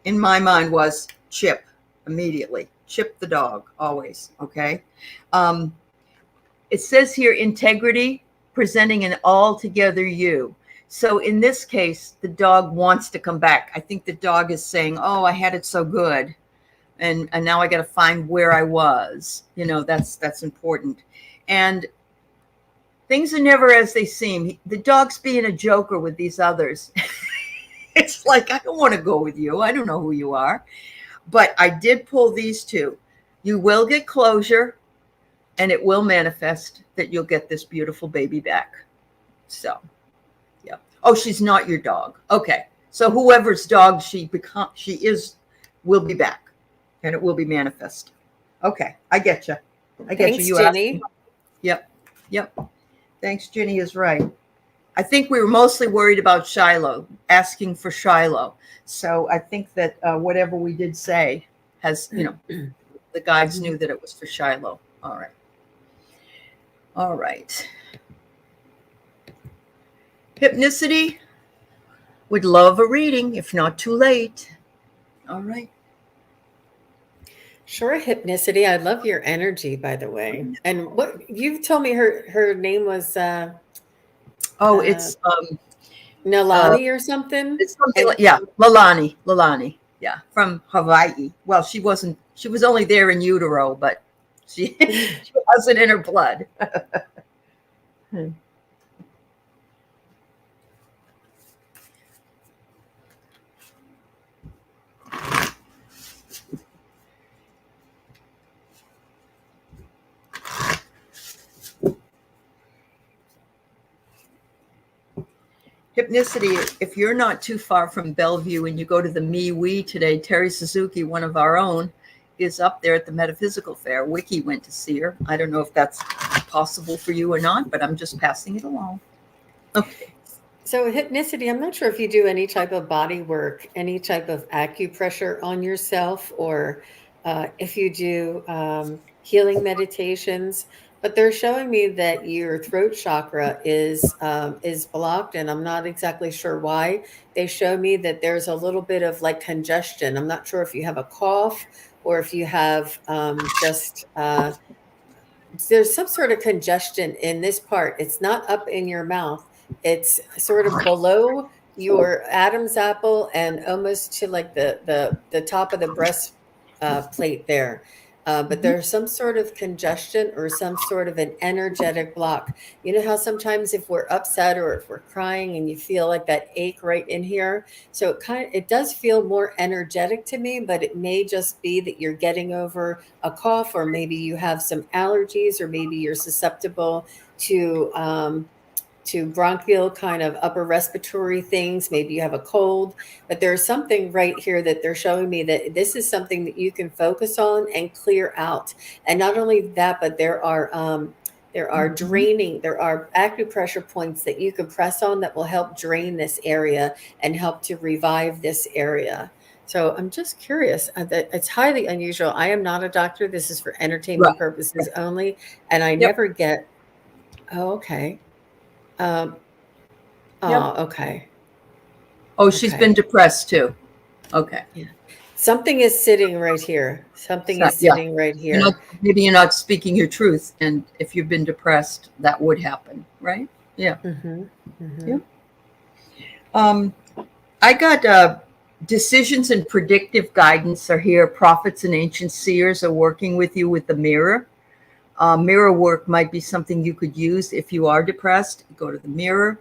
in my mind was chip immediately. Chip the dog, always, okay? It says here, integrity, presenting an all-together you. So in this case, the dog wants to come back. I think the dog is saying, oh, I had it so good. And now I got to find where I was. You know, that's important. And things are never as they seem. The dog's being a joker with these others. It's like, I don't want to go with you. I don't know who you are. But I did pull these two. You will get closure, and it will manifest that you'll get this beautiful baby back. So, yeah. Oh, she's not your dog. Okay. So whoever's dog she is will be back, and it will be manifest. Okay. I get you. I get Thanks, you. Jenny. Yep. Thanks, Jenny is right. I think we were mostly worried about Shiloh, asking for Shiloh. So I think that whatever we did say has, the guides knew that it was for Shiloh. All right. Hypnicity, would love a reading, if not too late. All right. Sure, Hypnicity. I love your energy, by the way. And what you told me her name was It's Nalani or something. It's something like, yeah, Lalani. Yeah, from Hawaii. Well, she was only there in utero, but she wasn't in her blood. Hypnicity, if you're not too far from Bellevue and you go to the MeWe today, Terry Suzuki, one of our own, is up there at the Metaphysical Fair. Wiki went to see her. I don't know if that's possible for you or not, but I'm just passing it along. Okay. So Hypnicity, I'm not sure if you do any type of body work, any type of acupressure on yourself, or if you do healing meditations, but they're showing me that your throat chakra is blocked, and I'm not exactly sure why. They show me that there's a little bit of like congestion. I'm not sure if you have a cough or if you have there's some sort of congestion in this part. It's not up in your mouth. It's sort of below your Adam's apple and almost to like the top of the breast plate there. But there's some sort of congestion or some sort of an energetic block. You know how sometimes if we're upset or if we're crying and you feel like that ache right in here, so it does feel more energetic to me, but it may just be that you're getting over a cough, or maybe you have some allergies, or maybe you're susceptible to bronchial kind of upper respiratory things. Maybe you have a cold, but there's something right here that they're showing me that this is something that you can focus on and clear out. And not only that, but there are acupressure points that you can press on that will help drain this area and help to revive this area. So I'm just curious. That it's highly unusual. I am not a doctor. This is for entertainment Right. purposes only, and I Yep. never get. Oh, okay. Yep. Okay. Oh, she's Okay. been depressed too. Okay. Yeah. Something is sitting right here. Something So, is yeah. sitting right You're not, here. maybe you're not speaking your truth. And if you've been depressed, that would happen, right? Yeah. Mm-hmm. Mm-hmm. Yeah. I got decisions and predictive guidance are here. Prophets and ancient seers are working with you with the mirror. Mirror work might be something you could use if you are depressed. Go to the mirror,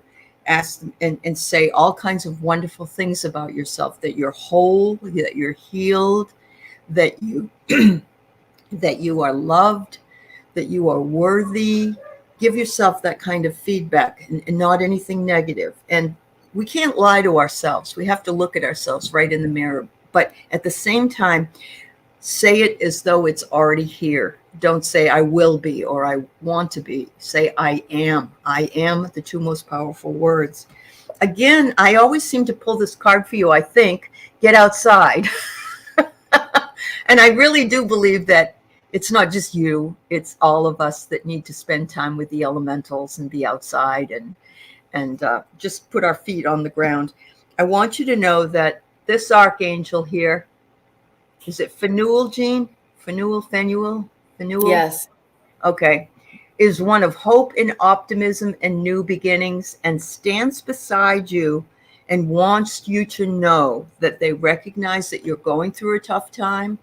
ask them, and say all kinds of wonderful things about yourself, that you're whole, that you're healed, that you that you are loved, that you are worthy. Give yourself that kind of feedback, and not anything negative. And we can't lie to ourselves. We have to look at ourselves right in the mirror. But at the same time, say it as though it's already here. Don't say I will be or I want to be. Say I am. I am the two most powerful words. Again, I always seem to pull this card for you, I think. Get outside. And I really do believe that it's not just you, it's all of us that need to spend time with the elementals and be outside and just put our feet on the ground. I want you to know that this archangel here, is it Phanuel, Jean? Phanuel? Yes. Okay. Is one of hope and optimism and new beginnings, and stands beside you and wants you to know that they recognize that you're going through a tough time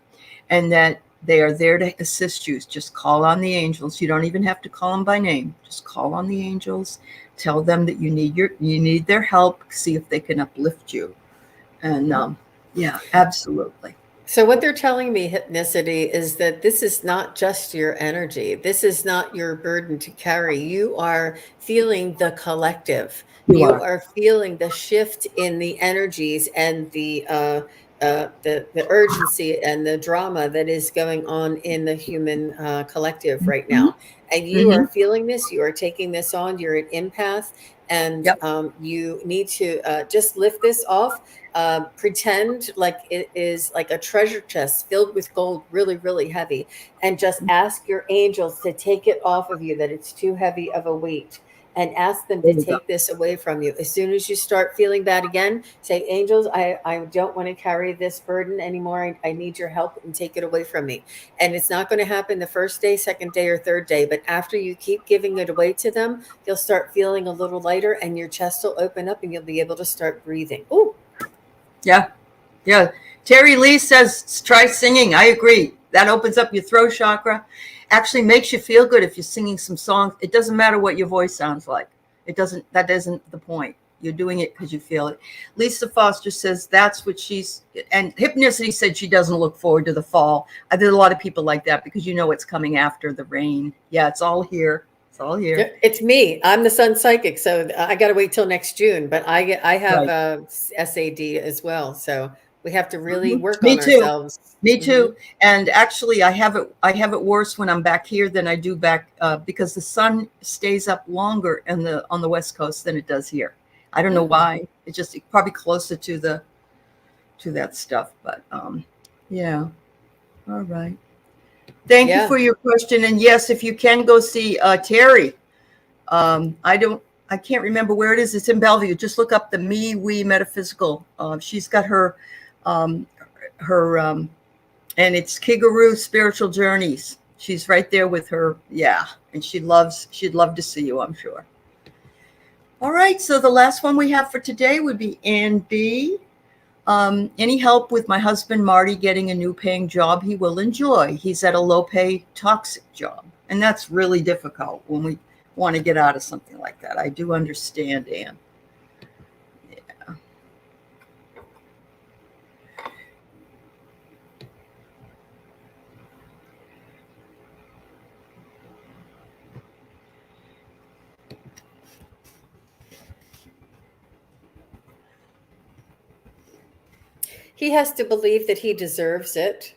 and that they are there to assist you. Just call on the angels. You don't even have to call them by name. Just call on the angels. Tell them that you need their help. See if they can uplift you. And yeah, absolutely. So what they're telling me, Hypnicity, is that this is not just your energy. This is not your burden to carry. You are feeling the collective. You You are. are feeling the shift in the energies and the urgency and the drama that is going on in the human collective right Mhm. now. And you are Mhm. feeling this. You are taking this on. You're an empath, and Yep. you need to just lift this off. Pretend like it is like a treasure chest filled with gold, really, really heavy, and just ask your angels to take it off of you, that it's too heavy of a weight, and ask them There to we go. take this away from you. As soon as you start feeling bad again, say, angels, I don't want to carry this burden anymore. I need your help, and take it away from me. And it's not going to happen the first day, second day, or third day, but after you keep giving it away to them, you'll start feeling a little lighter, and your chest will open up and you'll be able to start breathing. Ooh. Yeah. Yeah. Terry Lee says try singing. I agree. That opens up your throat chakra. Actually makes you feel good if you're singing some songs. It doesn't matter what your voice sounds like. That isn't the point. You're doing it because you feel it. Lisa Foster says that's what and Hypnicity said she doesn't look forward to the fall. There's a lot of people like that because it's coming after the rain. Yeah, it's all here. It's all here. It's me. I'm the Sun Psychic, so I got to wait till next June. But I have Right. SAD as well, so we have to really Mhm. work Me on too. ourselves. Me Hmm. too. And actually, I have it worse when I'm back here than I do back because the sun stays up longer on the West Coast than it does here. I don't know why. It's just probably closer to that stuff. But yeah. All right. Thank you Yeah. for your question. And yes, if you can go see Terry, I can't remember where it is. It's in Bellevue. Just look up the Me We Metaphysical. She's got um, her and it's Kigaroo Spiritual Journeys. She's right there with her. Yeah. And she'd love to see you, I'm sure. All right. So the last one we have for today would be Ann B. Any help with my husband, Marty, getting a new paying job he will enjoy. He's at a low pay toxic job. And that's really difficult when we want to get out of something like that. I do understand, Anne. Yeah. He has to believe that he deserves it.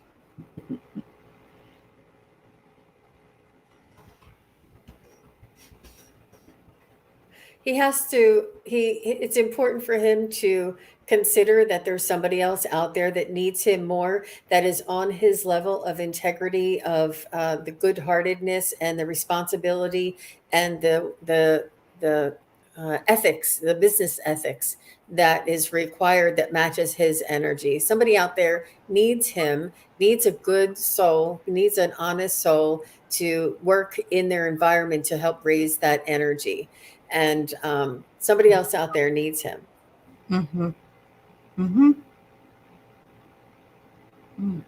It's important for him to consider that there's somebody else out there that needs him more, that is on his level of integrity, of the good-heartedness and the responsibility and the ethics, the business ethics that is required, that matches his energy. Somebody out there needs him, needs a good soul, needs an honest soul to work in their environment to help raise that energy. And somebody else out there needs him. Mm-hmm. Mm-hmm. Mm.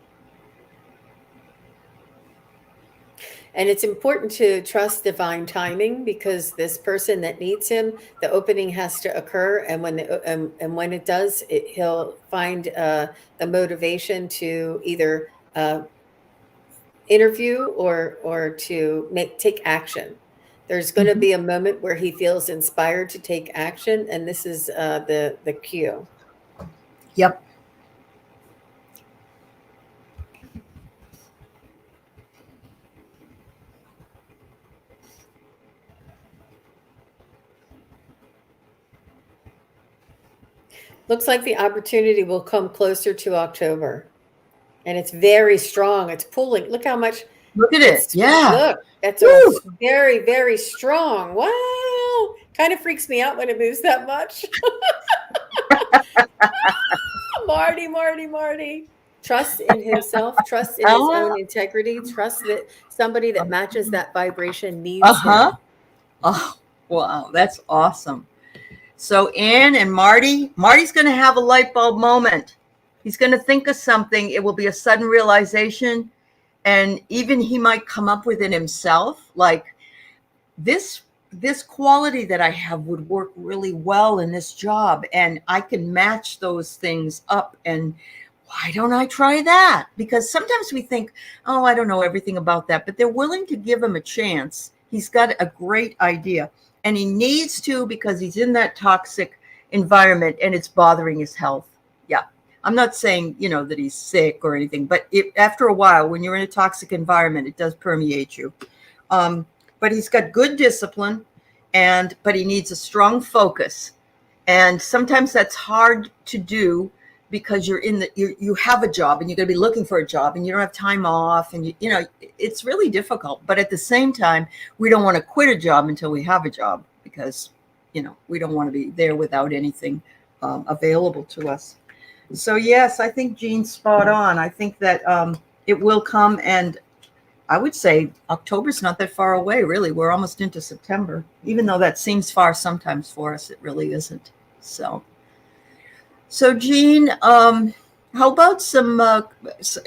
And it's important to trust divine timing, because this person that needs him, the opening has to occur. And when it does, he'll find the motivation to either interview or to take action. There's going to be a moment where he feels inspired to take action, and this is the cue. Yep. Looks like the opportunity will come closer to October, and it's very strong. It's pulling. Look how much. Look at it. Yeah. Look, that's very, very strong. Wow. Kind of freaks me out when it moves that much. Marty. Trust in himself, trust in his own integrity, trust that somebody that matches that vibration needs him. Oh, wow. That's awesome. So Anne and Marty's going to have a light bulb moment. He's going to think of something. It will be a sudden realization. And even he might come up with it himself. Like, this quality that I have would work really well in this job. And I can match those things up. And why don't I try that? Because sometimes we think, oh, I don't know everything about that. But they're willing to give him a chance. He's got a great idea. And he needs to, because he's in that toxic environment and it's bothering his health. Yeah. I'm not saying, that he's sick or anything, but after a while, when you're in a toxic environment, it does permeate you. But he's got good discipline, but he needs a strong focus. And sometimes that's hard to do because you have a job and you're going to be looking for a job and you don't have time off, and it's really difficult. But at the same time, we don't want to quit a job until we have a job, because we don't want to be there without anything available to us. So yes, I think Jean's spot on. I think that it will come, and I would say October's not that far away, really. We're almost into September, even though that seems far sometimes for us. It really isn't. So Jean, how about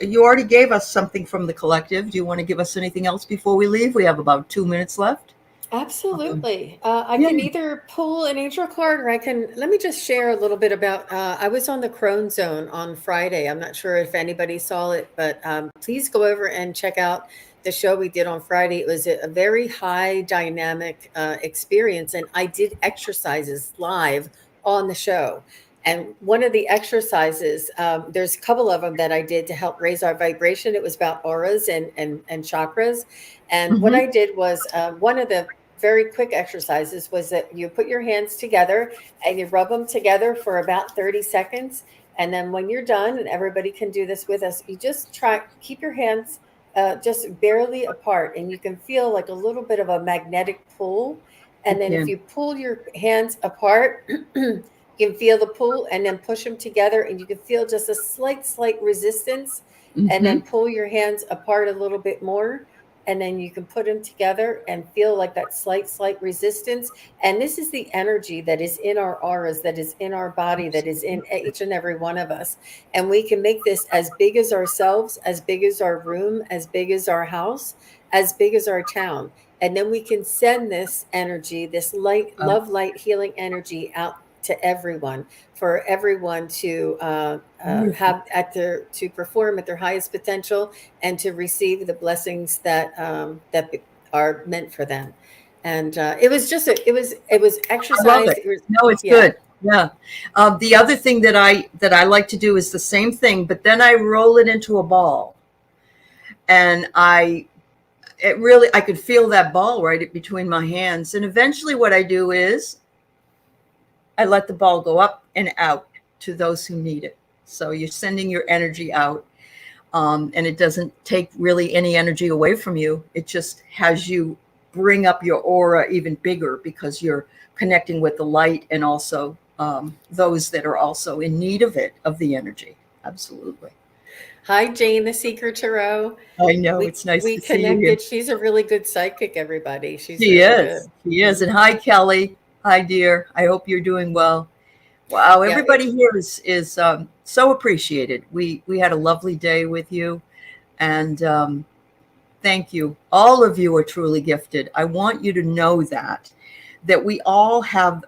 you already gave us something from the collective. Do you want to give us anything else before we leave? We have about 2 minutes left. Absolutely. I can either pull an angel card, or let me just share a little bit about, I was on the Crone Zone on Friday. I'm not sure if anybody saw it, but please go over and check out the show we did on Friday. It was a very high dynamic experience, and I did exercises live on the show. And one of the exercises, there's a couple of them that I did to help raise our vibration. It was about auras and chakras. And what I did was, one of the very quick exercises was that you put your hands together and you rub them together for about 30 seconds. And then when you're done, and everybody can do this with us, you just keep your hands just barely apart, and you can feel like a little bit of a magnetic pull. And then if you pull your hands apart, you can feel the pull, and then push them together, and you can feel just a slight resistance, and then pull your hands apart a little bit more. and then you can put them together and feel like that slight resistance. And this is the energy that is in our auras, that is in our body, that is in each and every one of us. And we can make this as big as ourselves, as big as our room, as big as our house, as big as our town. And then we can send this energy, this light, love, light, healing energy out to everyone, for everyone to have to perform at their highest potential and to receive the blessings that that are meant for them. And it was just it was exercise. I love it. No, it's good. Yeah. The other thing that I like to do is the same thing, but then I roll it into a ball, and I could feel that ball right between my hands. And eventually what I do is I let the ball go up and out to those who need it. So you're sending your energy out, and it doesn't take really any energy away from you. It just has you bring up your aura even bigger, because you're connecting with the light, and also those that are also in need of it, of the energy. Absolutely. Hi, Jane, the Seeker Tarot. I know, it's nice to see you. We connected. She's a really good psychic, everybody. She really is. She is. And hi, Kelly. Hi, dear. I hope you're doing well. Wow, everybody here is so appreciated. We had a lovely day with you, and thank you. All of you are truly gifted. I want you to know that we all have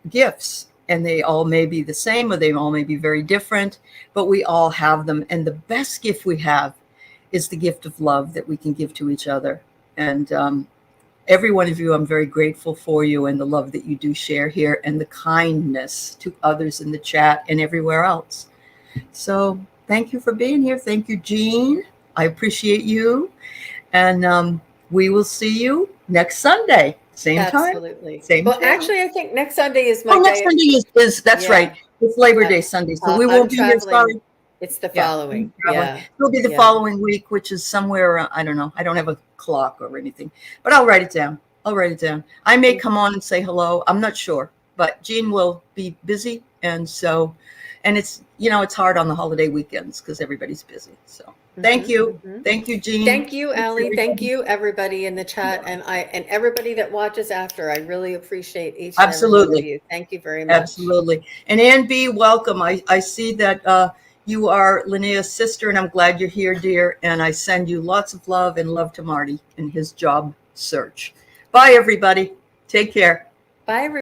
gifts, and they all may be the same, or they all may be very different, but we all have them. And the best gift we have is the gift of love that we can give to each other. And every one of you, I'm very grateful for you, and the love that you do share here, and the kindness to others in the chat and everywhere else. So thank you for being here. Thank you, Jean. I appreciate you. And we will see you next Sunday. Same time. Absolutely. Same well, channel. Actually, I think next Sunday is my day. Next Sunday is that's right. It's Labor Day Sunday. So we won't be here. Sorry. It's the following. Yeah. It'll be the following week, which is somewhere around, I don't know. I don't have a clock or anything, but I'll write it down. I may come on and say hello. I'm not sure, but Jean will be busy. And so, and it's, it's hard on the holiday weekends because everybody's busy. So thank you. Thank you, Jean. Thank you, Aley. Thank you, everybody in the chat, and everybody that watches after. I really appreciate each and every one of you. Thank you very much. Absolutely. And Ann B, welcome. I see that you are Linnea's sister, and I'm glad you're here, dear. And I send you lots of love, and love to Marty in his job search. Bye, everybody. Take care. Bye, everybody.